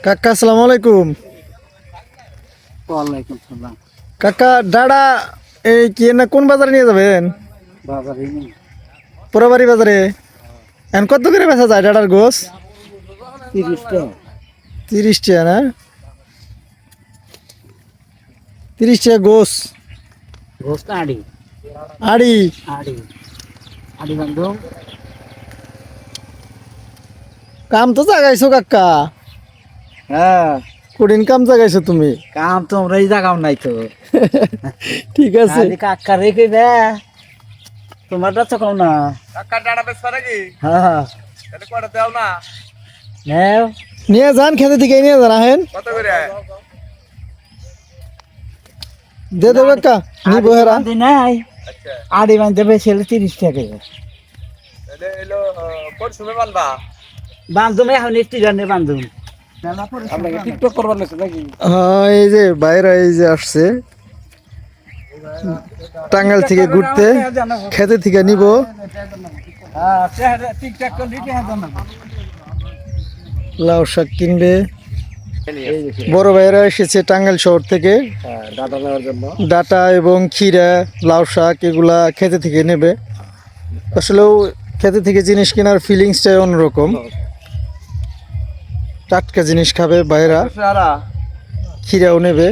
কাকা আসসালামু আলাইকুম। ওয়ালাইকুম সালাম। কাকা ডাড়া এই কি না কোন বাজারে নিয়ে যাবেন? বাজারে নেই। পোড়াবাড়ি বাজারে। এখন কত করে বেচা যায় ডাড়ার গোস? 30 টাকা। 30 টাকা না? 30 টাকা গোস। গোস না আড়ি। আড়ি আড়ি। আড়ি বান্ধব। কাম তো জাগাইছো কাকা। হ্যাঁ। কঠিন কাম জাগাইছো তুমি। কাম তোমরা এই জায়গাও নাই তো। ঠিক আছে। আরে কাকা রেখে দে। তোমারটা তো কম না। কাকা ডাড়া বেশ পারে কি? হ্যাঁ। তাহলে কটা দাও না? নেও। নিয়ে যান খেতে থেকে নিয়ে যান আহেন। কত করে? দে দেবো কাকা নিবো হেরা। বান্ধি নাই। আচ্ছা আড়ি বান্ধে বেছিল 30 টাকা। তাহলে এলো কোন সময় বানবা? বান্ধুম এখন একটু জানে বান্ধুম। আপনাকে টিকটক করবার লাগছে নাকি? হ্যাঁ এই যে বাইরে এই যে আসছে টাঙ্গাইল থেকে ঘুরতে, খেতে থেকে নিব। হ্যাঁ, টিকটক করলি কি জানো? লাউ শাক কিনবে। বড় ভাইয়েরা এসেছে টাঙ্গাইল শহর থেকে ডাটা নেওয়ার জন্য। ডাটা এবং ক্ষীরা, লাউ শাক এগুলা খেতে থেকে নেবে। আসলেও খেতে থেকে জিনিস কেনার ফিলিংসটাই অন্যরকম। টাটকা জিনিস খাবে ভাইয়েরা, ক্ষীরাও নেবে।